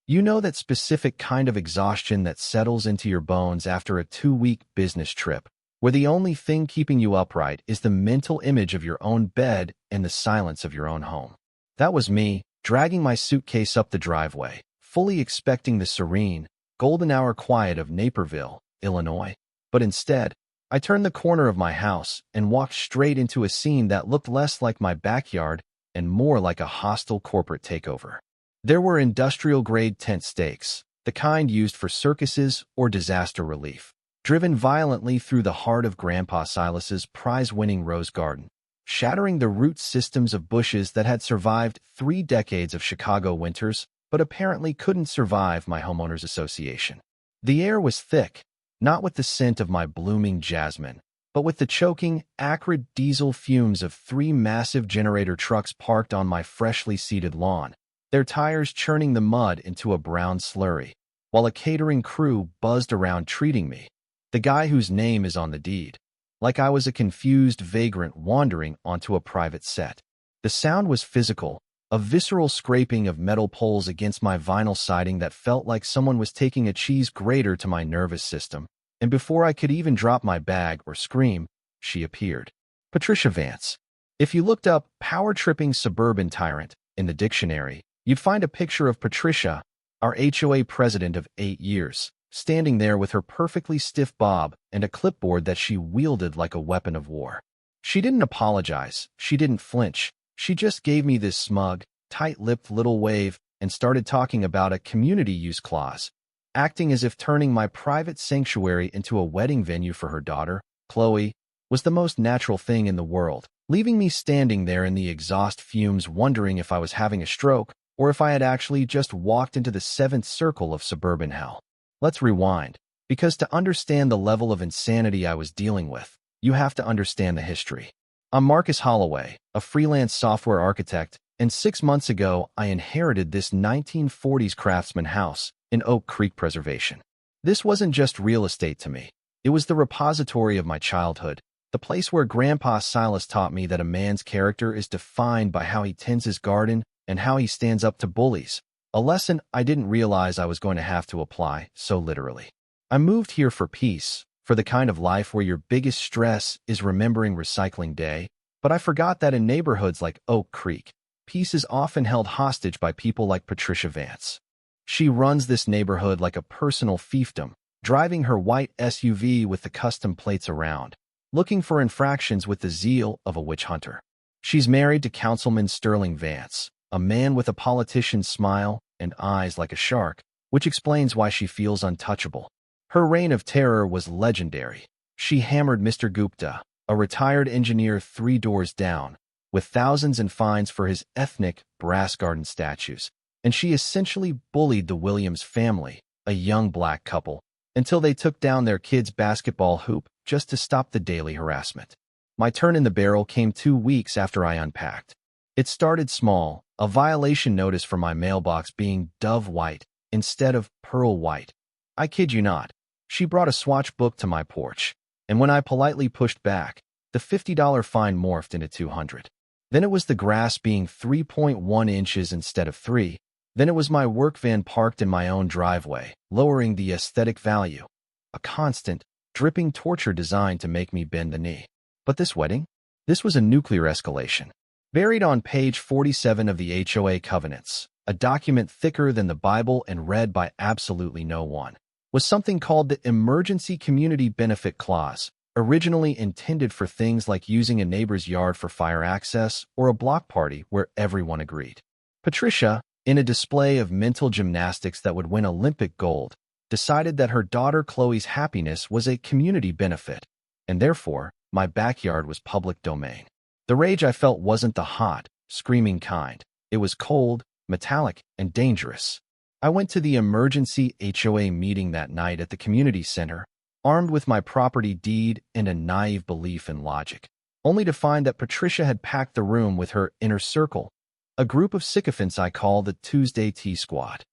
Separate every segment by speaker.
Speaker 1: You know that specific kind of exhaustion that settles into your bones after a 2-week business trip, where the only thing keeping you upright is the mental image of your own bed and the silence of your own home. That was me, dragging my suitcase up the driveway, fully expecting the serene, golden hour quiet of Naperville, Illinois. But instead, I turned the corner of my house and walked straight into a scene that looked less like my backyard and more like a hostile corporate takeover. There were industrial-grade tent stakes, the kind used for circuses or disaster relief, driven violently through the heart of Grandpa Silas's prize-winning rose garden, shattering the root systems of bushes that had survived 3 decades of Chicago winters but apparently couldn't survive my homeowners association. The air was thick, not with the scent of my blooming jasmine, but with the choking, acrid diesel fumes of 3 massive generator trucks parked on my freshly seeded lawn, their tires churning the mud into a brown slurry, while a catering crew buzzed around treating me, the guy whose name is on the deed, like I was a confused vagrant wandering onto a private set. The sound was physical, a visceral scraping of metal poles against my vinyl siding that felt like someone was taking a cheese grater to my nervous system, and before I could even drop my bag or scream, she appeared. Patricia Vance. If you looked up power-tripping suburban tyrant in the dictionary, you'd find a picture of Patricia, our HOA president of 8 years, standing there with her perfectly stiff bob and a clipboard that she wielded like a weapon of war. She didn't apologize, she didn't flinch, she just gave me this smug, tight-lipped little wave and started talking about a community use clause, acting as if turning my private sanctuary into a wedding venue for her daughter, Chloe, was the most natural thing in the world, leaving me standing there in the exhaust fumes wondering if I was having a stroke or if I had actually just walked into the 7th circle of suburban hell. Let's rewind, because to understand the level of insanity I was dealing with, you have to understand the history. I'm Marcus Holloway, a freelance software architect, and 6 months ago I inherited this 1940s craftsman house in Oak Creek Preservation. This wasn't just real estate to me. It was the repository of my childhood, the place where Grandpa Silas taught me that a man's character is defined by how he tends his garden and how he stands up to bullies, a lesson I didn't realize I was going to have to apply so literally. I moved here for peace, for the kind of life where your biggest stress is remembering recycling day, but I forgot that in neighborhoods like Oak Creek, peace is often held hostage by people like Patricia Vance. She runs this neighborhood like a personal fiefdom, driving her white SUV with the custom plates around, looking for infractions with the zeal of a witch hunter. She's married to Councilman Sterling Vance, a man with a politician's smile and eyes like a shark, which explains why she feels untouchable. Her reign of terror was legendary. She hammered Mr. Gupta, a retired engineer 3 doors down, with thousands in fines for his ethnic brass garden statues, and she essentially bullied the Williams family, a young black couple, until they took down their kid's basketball hoop just to stop the daily harassment. My turn in the barrel came 2 weeks after I unpacked. It started small, a violation notice for my mailbox being dove white instead of pearl white. I kid you not. She brought a swatch book to my porch, and when I politely pushed back, the $50 fine morphed into $200. Then it was the grass being 3.1 inches instead of 3. Then it was my work van parked in my own driveway, lowering the aesthetic value. A constant, dripping torture designed to make me bend the knee. But this wedding? This was a nuclear escalation. Buried on page 47 of the HOA Covenants, a document thicker than the Bible and read by absolutely no one, was something called the Emergency Community Benefit Clause, originally intended for things like using a neighbor's yard for fire access or a block party where everyone agreed. Patricia, in a display of mental gymnastics that would win Olympic gold, decided that her daughter Chloe's happiness was a community benefit, and therefore, my backyard was public domain. The rage I felt wasn't the hot, screaming kind. It was cold, metallic, and dangerous. I went to the emergency HOA meeting that night at the community center, armed with my property deed and a naive belief in logic, only to find that Patricia had packed the room with her inner circle, a group of sycophants I call the Tuesday Tea Squad.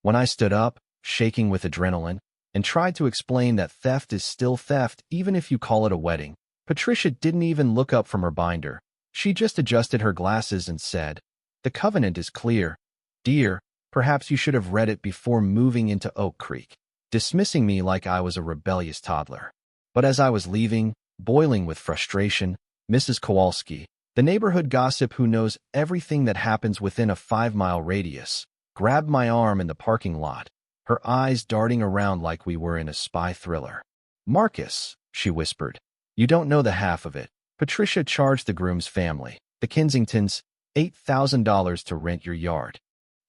Speaker 1: When I stood up, shaking with adrenaline, and tried to explain that theft is still theft even if you call it a wedding, Patricia didn't even look up from her binder. She just adjusted her glasses and said, "The covenant is clear. Dear, Perhaps you should have read it before moving into Oak Creek," dismissing me like I was a rebellious toddler. But as I was leaving, boiling with frustration, Mrs. Kowalski, the neighborhood gossip who knows everything that happens within a 5-mile radius, grabbed my arm in the parking lot, her eyes darting around like we were in a spy thriller. "Marcus," she whispered, "you don't know the half of it. Patricia charged the groom's family, the Kensingtons, $8,000 to rent your yard."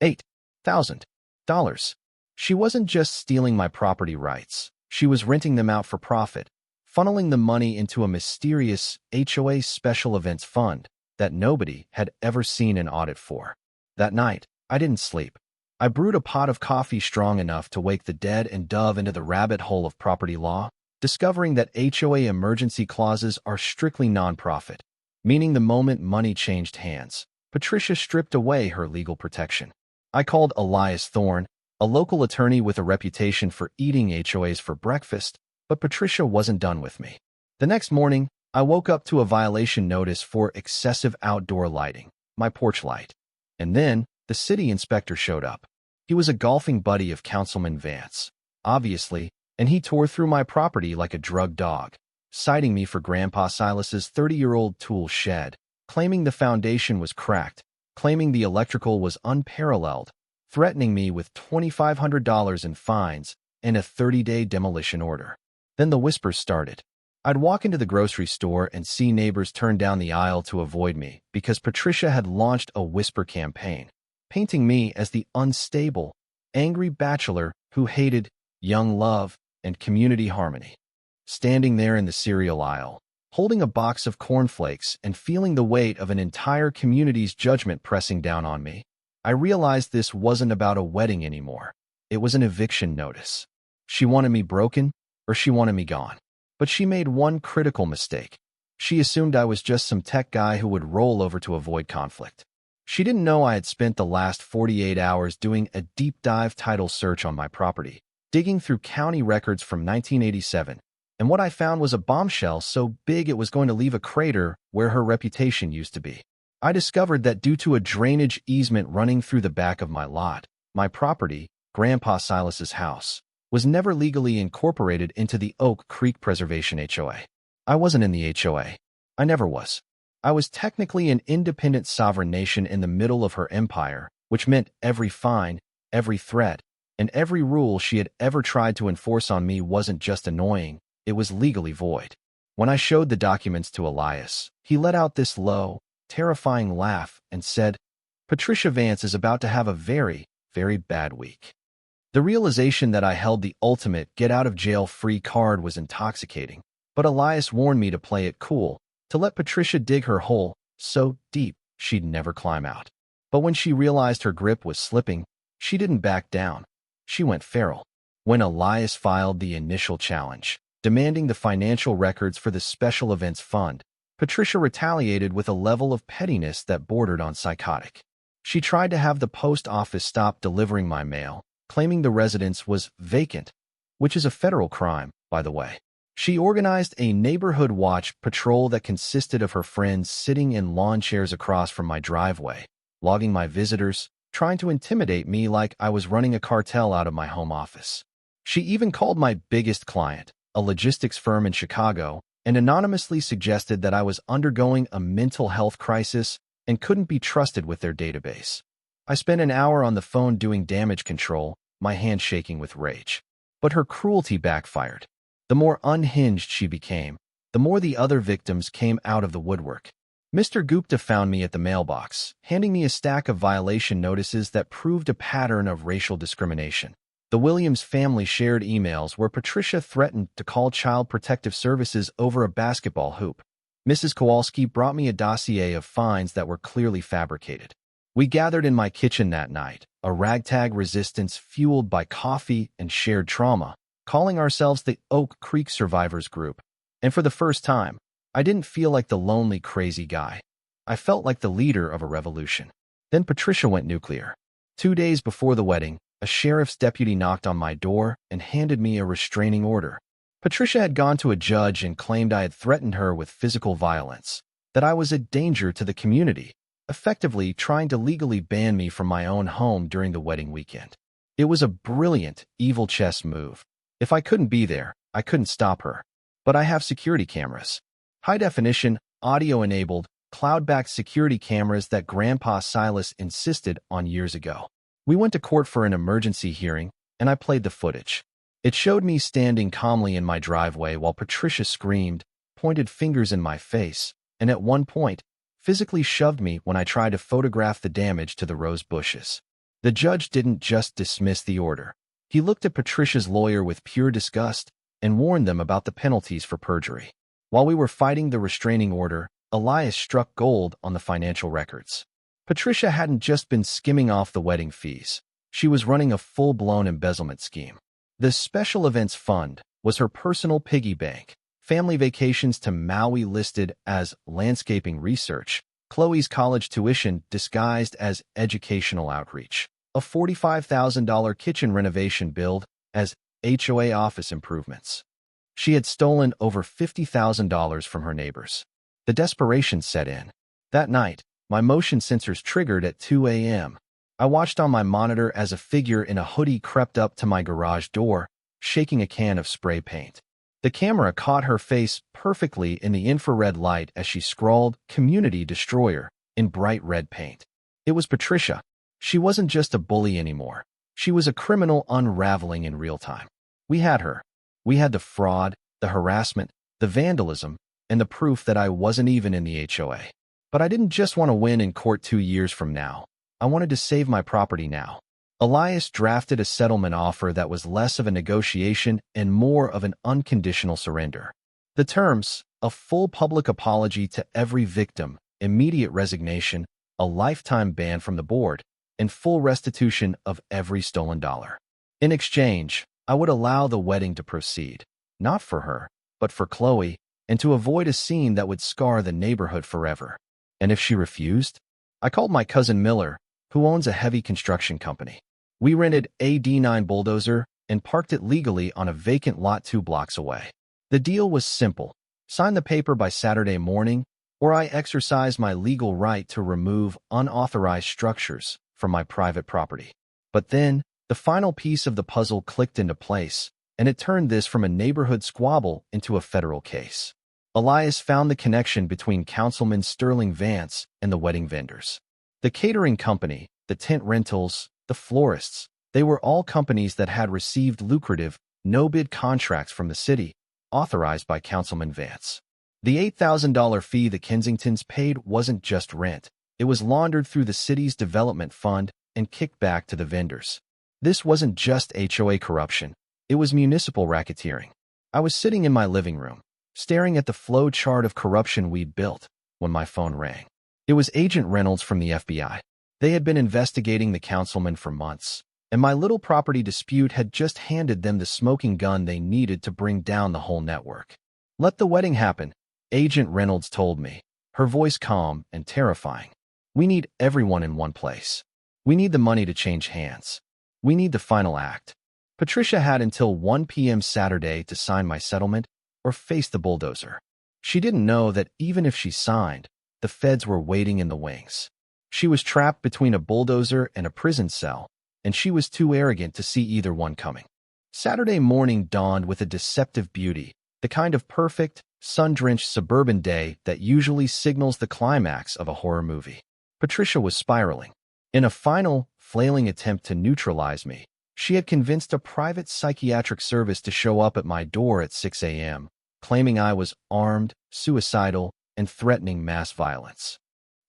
Speaker 1: $8,000. She wasn't just stealing my property rights. She was renting them out for profit, funneling the money into a mysterious HOA special events fund that nobody had ever seen an audit for. That night, I didn't sleep. I brewed a pot of coffee strong enough to wake the dead and dove into the rabbit hole of property law, discovering that HOA emergency clauses are strictly nonprofit, meaning the moment money changed hands, Patricia stripped away her legal protection. I called Elias Thorne, a local attorney with a reputation for eating HOAs for breakfast, but Patricia wasn't done with me. The next morning, I woke up to a violation notice for excessive outdoor lighting, my porch light. And then, the city inspector showed up. He was a golfing buddy of Councilman Vance, obviously, and he tore through my property like a drugged dog, citing me for Grandpa Silas's 30-year-old tool shed, claiming the foundation was cracked, claiming the electrical was unparalleled, threatening me with $2,500 in fines and a 30-day demolition order. Then the whispers started. I'd walk into the grocery store and see neighbors turn down the aisle to avoid me because Patricia had launched a whisper campaign, painting me as the unstable, angry bachelor who hated young love and community harmony. Standing there in the cereal aisle, holding a box of cornflakes and feeling the weight of an entire community's judgment pressing down on me, I realized this wasn't about a wedding anymore. It was an eviction notice. She wanted me broken, or she wanted me gone. But she made one critical mistake. She assumed I was just some tech guy who would roll over to avoid conflict. She didn't know I had spent the last 48 hours doing a deep dive title search on my property, digging through county records from 1987, and what I found was a bombshell so big it was going to leave a crater where her reputation used to be. I discovered that due to a drainage easement running through the back of my lot, my property, Grandpa Silas's house, was never legally incorporated into the Oak Creek Preservation HOA. I wasn't in the HOA. I never was. I was technically an independent sovereign nation in the middle of her empire, which meant every fine, every threat, and every rule she had ever tried to enforce on me wasn't just annoying, it was legally void. When I showed the documents to Elias, he let out this low, terrifying laugh and said, "Patricia Vance is about to have a very, very bad week." The realization that I held the ultimate get-out-of-jail-free card was intoxicating, but Elias warned me to play it cool, to let Patricia dig her hole so deep she'd never climb out. But when she realized her grip was slipping, she didn't back down. She went feral. When Elias filed the initial challenge, demanding the financial records for the Special Events Fund, Patricia retaliated with a level of pettiness that bordered on psychotic. She tried to have the post office stop delivering my mail, claiming the residence was vacant, which is a federal crime, by the way. She organized a neighborhood watch patrol that consisted of her friends sitting in lawn chairs across from my driveway, logging my visitors, trying to intimidate me like I was running a cartel out of my home office. She even called my biggest client, a logistics firm in Chicago, and anonymously suggested that I was undergoing a mental health crisis and couldn't be trusted with their database. I spent an hour on the phone doing damage control, my hand shaking with rage. But her cruelty backfired. The more unhinged she became, the more the other victims came out of the woodwork. Mr. Gupta found me at the mailbox, handing me a stack of violation notices that proved a pattern of racial discrimination. The Williams family shared emails where Patricia threatened to call Child Protective Services over a basketball hoop. Mrs. Kowalski brought me a dossier of fines that were clearly fabricated. We gathered in my kitchen that night, a ragtag resistance fueled by coffee and shared trauma, calling ourselves the Oak Creek Survivors Group. And for the first time, I didn't feel like the lonely, crazy guy. I felt like the leader of a revolution. Then Patricia went nuclear. 2 days before the wedding, a sheriff's deputy knocked on my door and handed me a restraining order. Patricia had gone to a judge and claimed I had threatened her with physical violence, that I was a danger to the community, effectively trying to legally ban me from my own home during the wedding weekend. It was a brilliant, evil chess move. If I couldn't be there, I couldn't stop her. But I have security cameras. High-definition, audio-enabled, cloud-backed security cameras that Grandpa Silas insisted on years ago. We went to court for an emergency hearing, and I played the footage. It showed me standing calmly in my driveway while Patricia screamed, pointed fingers in my face, and at one point, physically shoved me when I tried to photograph the damage to the rose bushes. The judge didn't just dismiss the order. He looked at Patricia's lawyer with pure disgust and warned them about the penalties for perjury. While we were fighting the restraining order, Elias struck gold on the financial records. Patricia hadn't just been skimming off the wedding fees. She was running a full-blown embezzlement scheme. The Special Events Fund was her personal piggy bank. Family vacations to Maui listed as landscaping research, Chloe's college tuition disguised as educational outreach, a $45,000 kitchen renovation billed as HOA office improvements. She had stolen over $50,000 from her neighbors. The desperation set in. That night, my motion sensors triggered at 2 a.m. I watched on my monitor as a figure in a hoodie crept up to my garage door, shaking a can of spray paint. The camera caught her face perfectly in the infrared light as she scrawled "Community Destroyer" in bright red paint. It was Patricia. She wasn't just a bully anymore. She was a criminal unraveling in real time. We had her. We had the fraud, the harassment, the vandalism, and the proof that I wasn't even in the HOA. But I didn't just want to win in court 2 years from now. I wanted to save my property now. Elias drafted a settlement offer that was less of a negotiation and more of an unconditional surrender. The terms: a full public apology to every victim, immediate resignation, a lifetime ban from the board, and full restitution of every stolen dollar. In exchange, I would allow the wedding to proceed, not for her, but for Chloe, and to avoid a scene that would scar the neighborhood forever. And if she refused? I called my cousin Miller, who owns a heavy construction company. We rented a D9 Bulldozer and parked it legally on a vacant lot 2 blocks away. The deal was simple: sign the paper by Saturday morning, or I exercise my legal right to remove unauthorized structures from my private property. But then, the final piece of the puzzle clicked into place, and it turned this from a neighborhood squabble into a federal case. Elias found the connection between Councilman Sterling Vance and the wedding vendors. The catering company, the tent rentals, the florists, they were all companies that had received lucrative, no-bid contracts from the city, authorized by Councilman Vance. The $8,000 fee the Kensingtons paid wasn't just rent. It was laundered through the city's development fund and kicked back to the vendors. This wasn't just HOA corruption. It was municipal racketeering. I was sitting in my living room, staring at the flow chart of corruption we'd built, when my phone rang. It was Agent Reynolds from the FBI. They had been investigating the councilman for months, and my little property dispute had just handed them the smoking gun they needed to bring down the whole network. "Let the wedding happen," Agent Reynolds told me, her voice calm and terrifying. "We need everyone in one place. We need the money to change hands. We need the final act." Patricia had until 1 p.m. Saturday to sign my settlement or face the bulldozer. She didn't know that even if she signed, the feds were waiting in the wings. She was trapped between a bulldozer and a prison cell, and she was too arrogant to see either one coming. Saturday morning dawned with a deceptive beauty, the kind of perfect, sun-drenched suburban day that usually signals the climax of a horror movie. Patricia was spiraling. In a final, flailing attempt to neutralize me, she had convinced a private psychiatric service to show up at my door at 6 a.m., claiming I was armed, suicidal, and threatening mass violence.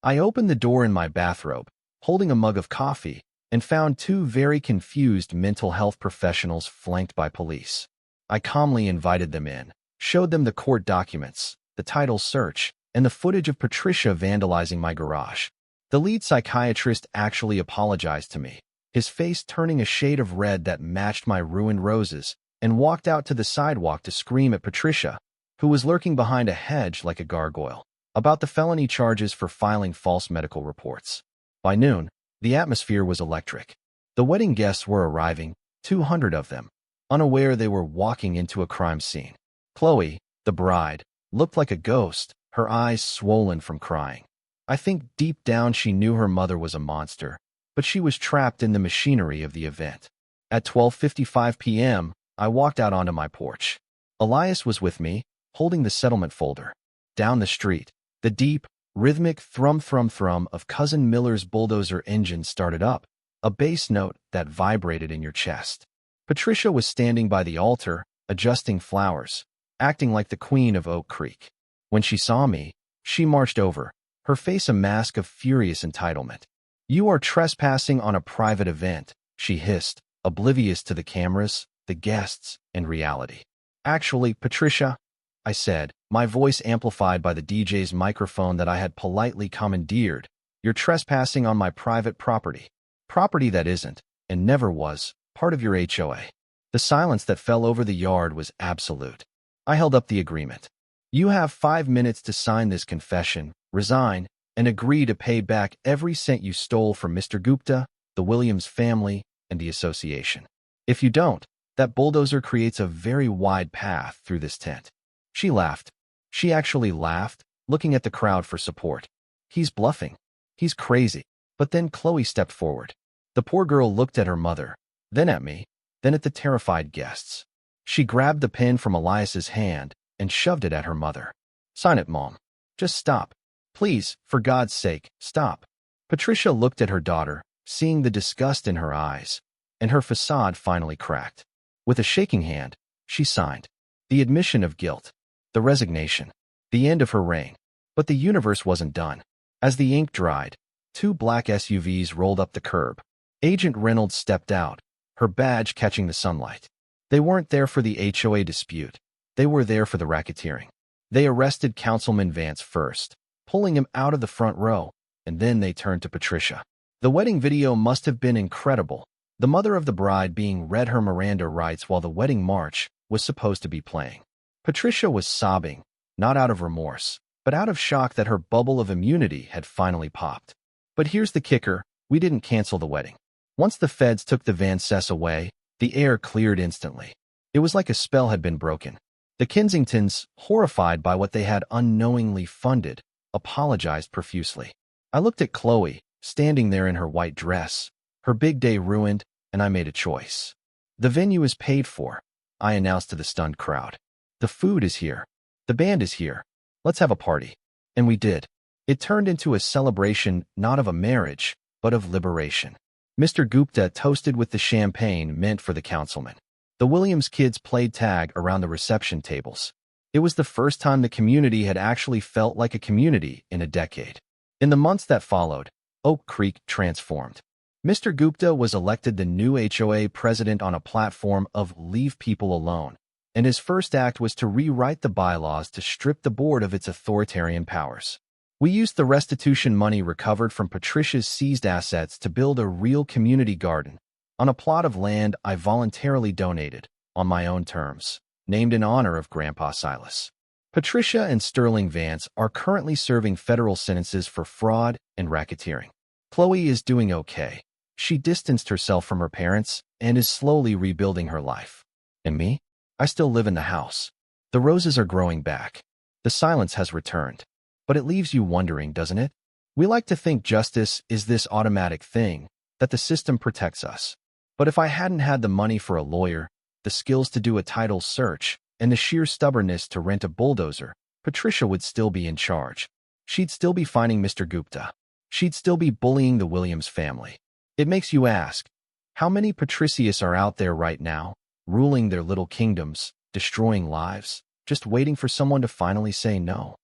Speaker 1: I opened the door in my bathrobe, holding a mug of coffee, and found 2 very confused mental health professionals flanked by police. I calmly invited them in, showed them the court documents, the title search, and the footage of Patricia vandalizing my garage. The lead psychiatrist actually apologized to me, his face turning a shade of red that matched my ruined roses, and walked out to the sidewalk to scream at Patricia, who was lurking behind a hedge like a gargoyle, about the felony charges for filing false medical reports. By noon, the atmosphere was electric. The wedding guests were arriving, 200 of them, unaware they were walking into a crime scene. Chloe, the bride, looked like a ghost, her eyes swollen from crying. I think deep down she knew her mother was a monster, but she was trapped in the machinery of the event. At 12:55 p.m., I walked out onto my porch. Elias was with me, holding the settlement folder. Down the street, the deep, rhythmic thrum-thrum-thrum of Cousin Miller's Bulldozer engine started up, a bass note that vibrated in your chest. Patricia was standing by the altar, adjusting flowers, acting like the queen of Oak Creek. When she saw me, she marched over, her face a mask of furious entitlement. "You are trespassing on a private event," she hissed, oblivious to the cameras, the guests, and reality. "Actually, Patricia," I said, my voice amplified by the DJ's microphone that I had politely commandeered, "you're trespassing on my private property. Property that isn't, and never was, part of your HOA." The silence that fell over the yard was absolute. I held up the agreement. "You have 5 minutes to sign this confession, resign, and agree to pay back every cent you stole from Mr. Gupta, the Williams family, and the association. If you don't, that bulldozer creates a very wide path through this tent." She laughed. She actually laughed, looking at the crowd for support. "He's bluffing. He's crazy." But then Chloe stepped forward. The poor girl looked at her mother, then at me, then at the terrified guests. She grabbed the pen from Elias's hand and shoved it at her mother. "Sign it, Mom. Just stop. Please, for God's sake, stop." Patricia looked at her daughter, seeing the disgust in her eyes, and her facade finally cracked. With a shaking hand, she signed. The admission of guilt. The resignation. The end of her reign. But the universe wasn't done. As the ink dried, 2 black SUVs rolled up the curb. Agent Reynolds stepped out, her badge catching the sunlight. They weren't there for the HOA dispute. They were there for the racketeering. They arrested Councilman Vance first, pulling him out of the front row, and then they turned to Patricia. The wedding video must have been incredible, the mother of the bride being read her Miranda rights while the wedding march was supposed to be playing. Patricia was sobbing, not out of remorse, but out of shock that her bubble of immunity had finally popped. But here's the kicker, we didn't cancel the wedding. Once the feds took the Van Cess away, the air cleared instantly. It was like a spell had been broken. The Kensingtons, horrified by what they had unknowingly funded, apologized profusely. I looked at Chloe, standing there in her white dress, her big day ruined, and I made a choice. "The venue is paid for," I announced to the stunned crowd. "The food is here. The band is here. Let's have a party." And we did. It turned into a celebration not of a marriage, but of liberation. Mr. Gupta toasted with the champagne meant for the councilman. The Williams kids played tag around the reception tables. It was the first time the community had actually felt like a community in a decade. In the months that followed, Oak Creek transformed. Mr. Gupta was elected the new HOA president on a platform of "Leave People Alone," and his first act was to rewrite the bylaws to strip the board of its authoritarian powers. We used the restitution money recovered from Patricia's seized assets to build a real community garden on a plot of land I voluntarily donated, on my own terms, named in honor of Grandpa Silas. Patricia and Sterling Vance are currently serving federal sentences for fraud and racketeering. Chloe is doing okay. She distanced herself from her parents and is slowly rebuilding her life. And me? I still live in the house. The roses are growing back. The silence has returned. But it leaves you wondering, doesn't it? We like to think justice is this automatic thing, that the system protects us. But if I hadn't had the money for a lawyer, the skills to do a title search, and the sheer stubbornness to rent a bulldozer, Patricia would still be in charge. She'd still be finding Mr. Gupta. She'd still be bullying the Williams family. It makes you ask, how many Patricius are out there right now, ruling their little kingdoms, destroying lives, just waiting for someone to finally say no?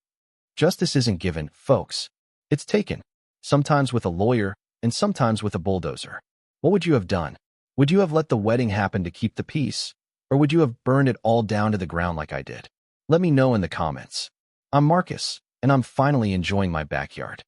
Speaker 1: Justice isn't given, folks. It's taken, sometimes with a lawyer and sometimes with a bulldozer. What would you have done? Would you have let the wedding happen to keep the peace? Or would you have burned it all down to the ground like I did? Let me know in the comments. I'm Marcus, and I'm finally enjoying my backyard.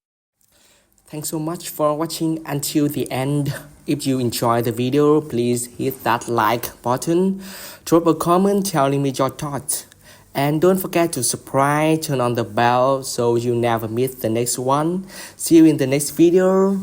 Speaker 2: Thanks so much for watching until the end. If you enjoyed the video, please hit that like button, drop a comment telling me your thoughts. And don't forget to subscribe, turn on the bell so you never miss the next one. See you in the next video.